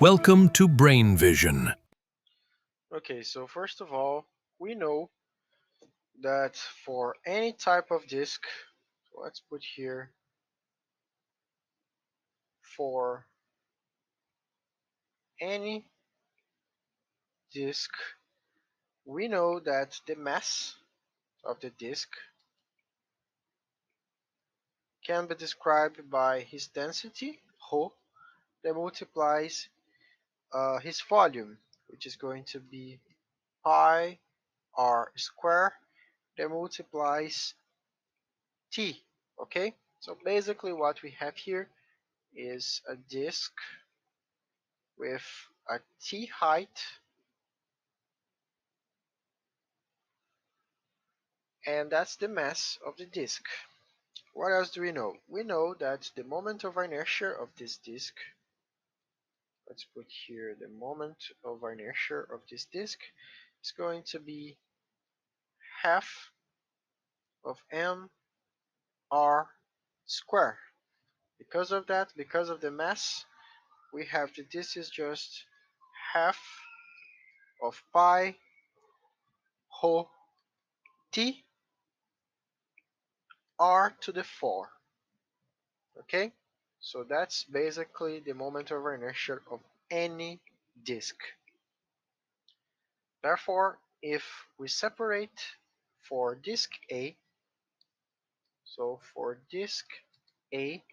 Welcome to Brain Vision. Okay, so first of all, we know that for any type of disk, so let's put here for any disk, we know that the mass of the disk can be described by his density, ρ, that multiplies his volume, which is going to be pi r square that multiplies t. Okay, so basically what we have here is a disk with a t height, and that's the mass of the disk. What else do we know? We know that the moment of inertia of this disk, let's put here the moment of inertia of this disk, is going to be half of mr square. Because of that, because of the mass, we have that this is just half of pi ρ t r to the 4. Okay, so that's basically the moment of inertia of any disk. Therefore, if we separate for disk A, so for disk A,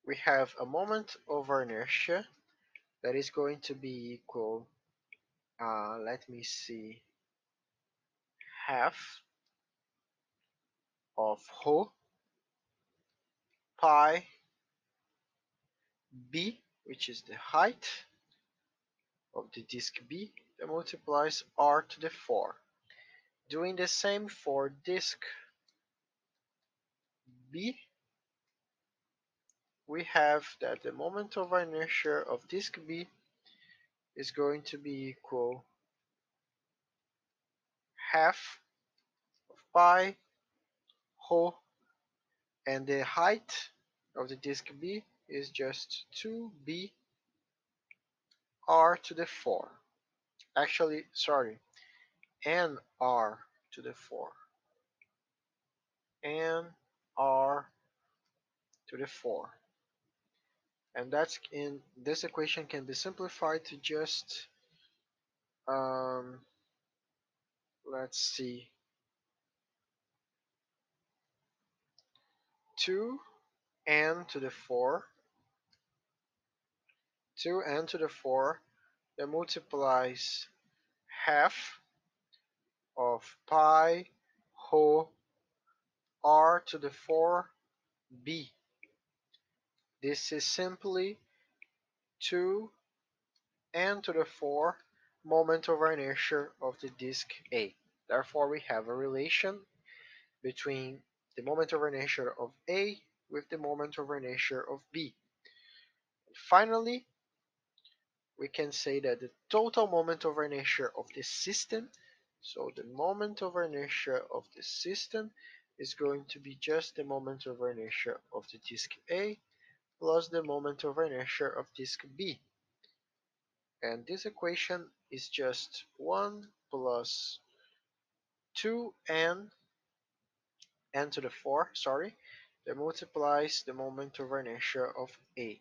we have a moment of inertia that is going to be equal, let me see, half of ρ pi b, which is the height of the disk B, that multiplies r to the 4. Doing the same for disk B, we have that the moment of inertia of disk B is going to be equal half of pi ρ, and the height of the disk B is just 2b r to the 4. Actually, sorry, nr to the 4. nr to the 4. And that's in this equation can be simplified to just um, let's see, 2n to the 4, 2n to the 4 that multiplies half of pi ρ r to the 4b. This is simply 2n to the 4 moment of inertia of the disk A. Therefore, we have a relation between the moment of inertia of A with the moment of inertia of B. And finally, we can say that the total moment of inertia of the system, so the moment of inertia of the system is going to be just the moment of inertia of the disk A plus the moment of inertia of disk B. And this equation is just 1 plus 2n n to the 4, sorry, that multiplies the moment of inertia of A.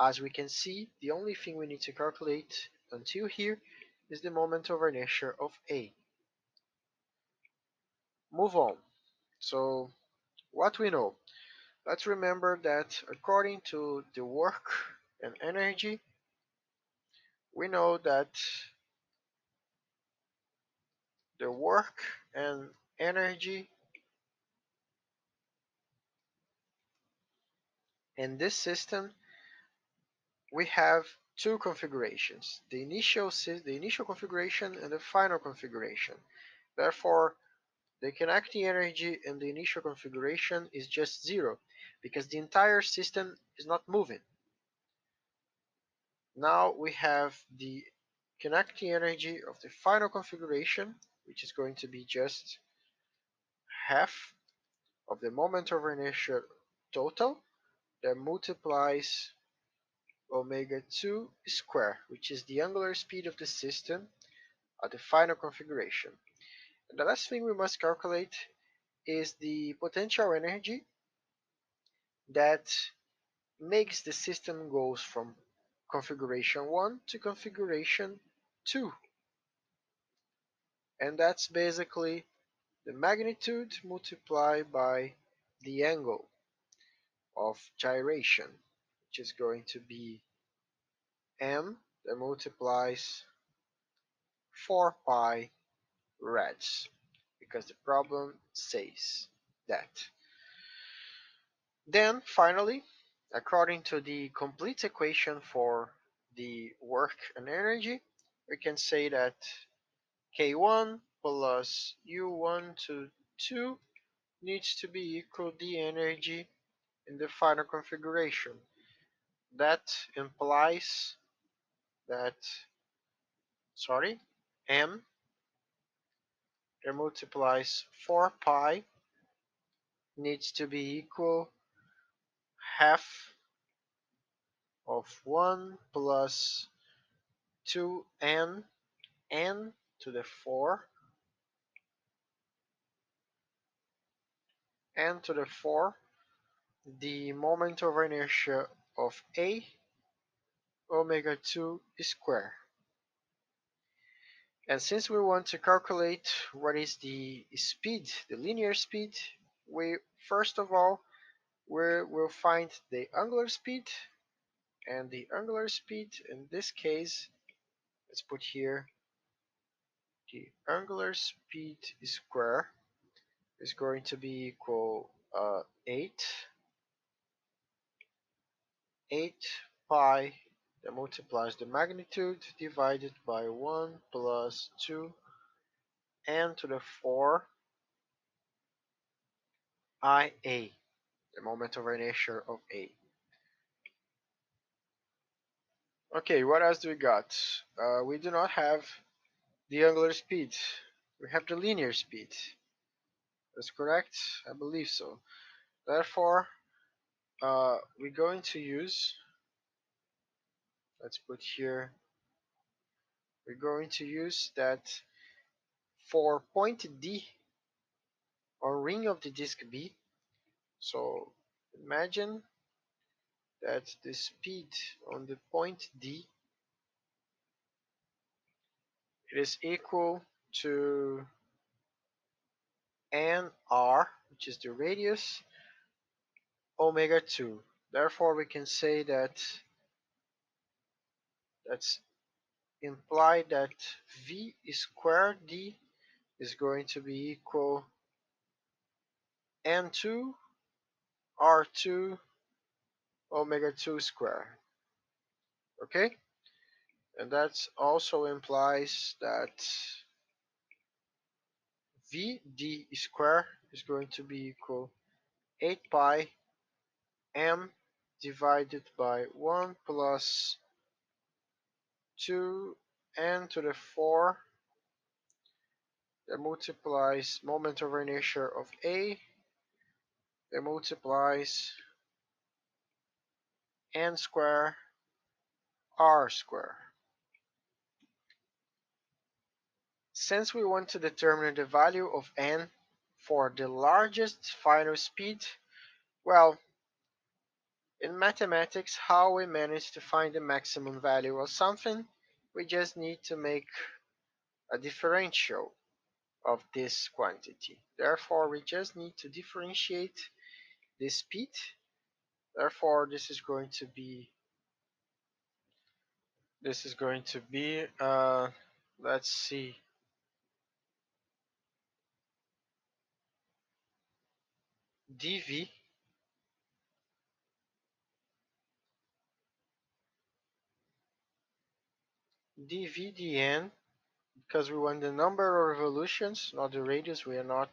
As we can see, the only thing we need to calculate until here is the moment of inertia of A. Move on. So, what we know? Let's remember that according to the work and energy, we know that the work and energy in this system, we have two configurations, the initial configuration and the final configuration. Therefore, the kinetic energy in the initial configuration is just zero because the entire system is not moving. Now we have the kinetic energy of the final configuration, which is going to be just half of the moment of inertia total that multiplies omega 2 square, which is the angular speed of the system at the final configuration. And the last thing we must calculate is the potential energy that makes the system goes from configuration 1 to configuration 2. And that's basically the magnitude multiplied by the angle of gyration, which is going to be m that multiplies 4 pi rads, because the problem says that. Then finally, according to the complete equation for the work and energy, we can say that K1 plus U1 to 2 needs to be equal the energy in the final configuration. That implies that, M that multiplies 4 pi needs to be equal half of 1 plus 2n n to the 4 n to the 4 the moment of inertia of A omega 2 square. And since we want to calculate what is the speed, the linear speed, we first of all we will find the angular speed, and the angular speed in this case, let's put here the angular speed square is going to be equal 8 pi that multiplies the magnitude divided by 1 plus 2 n to the 4 IA, the moment of inertia of A. Okay, what else do we got? We do not have the angular speed. We have the linear speed. That's correct? I believe so. Therefore, we're going to use, let's put here, we're going to use that for point D or ring of the disk B. So imagine that the speed on the point D is equal to nr, which is the radius, omega 2. Therefore, we can say that that's implied that v squared d is going to be equal n2 r2 omega 2 square. Okay? And that also implies that vd square is going to be equal 8 pi m divided by 1 plus 2 n to the 4 that multiplies moment of inertia of A that multiplies n square r square. Since we want to determine the value of n for the largest final speed, well, in mathematics, how we manage to find the maximum value of something, we just need to make a differential of this quantity. Therefore, we just need to differentiate the speed. Therefore, this is going to be let's see, dv dn, because we want the number of revolutions, not the radius. We are not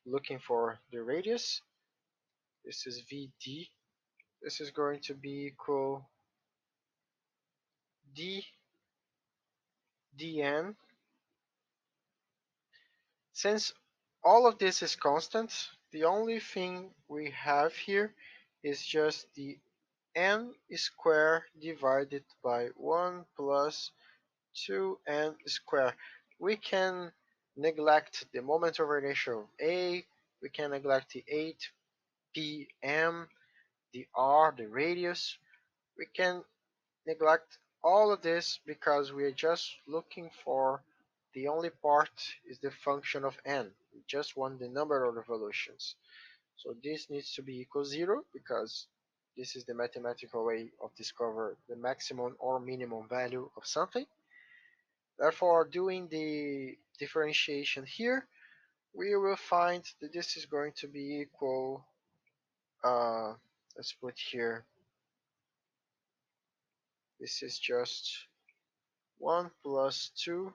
looking for the radius. This is vd. This is going to be equal d dn. Since all of this is constant, the only thing we have here is just the n squared divided by 1 plus 2n squared. We can neglect the moment of inertia of A, we can neglect the 8pm, the r, the radius. We can neglect all of this because we are just looking for the only part is the function of n. We just want the number of revolutions. So this needs to be equal 0 because this is the mathematical way of discover the maximum or minimum value of something. Therefore, doing the differentiation here, we will find that this is going to be equal, let's put here, this is just 1 plus 2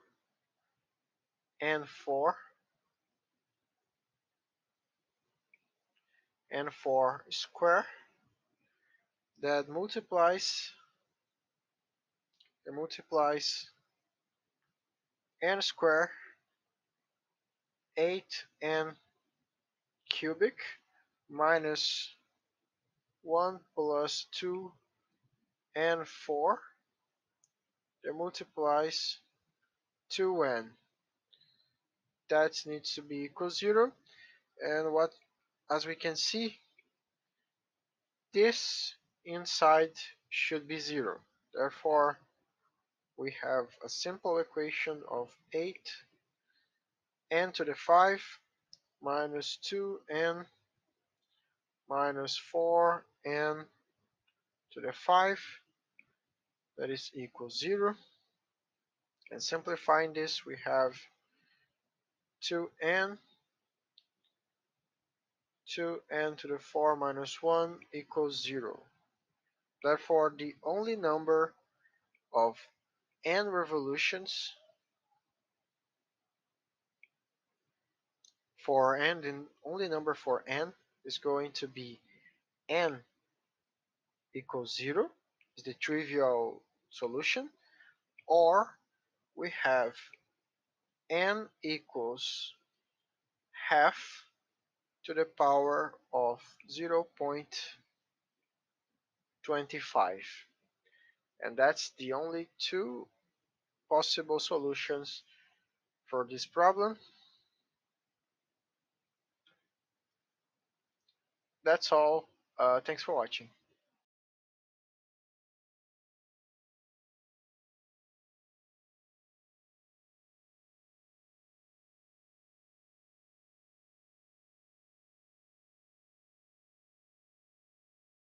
and 4 and 4 square that multiplies n square 8n cubic minus 1 plus 2 and 4 that multiplies 2n. That needs to be equal 0, and what, as we can see, this inside should be 0. Therefore, we have a simple equation of 8n to the 5 minus 2n minus 4n to the 5, that is equal 0. And simplifying this, we have 2n to the 4 minus 1 equals 0. Therefore, the only number of n revolutions for n, the only number for n is going to be n equals 0, is the trivial solution, or we have n equals half to the power of 0.25. And that's the only two possible solutions for this problem. That's all. Thanks for watching.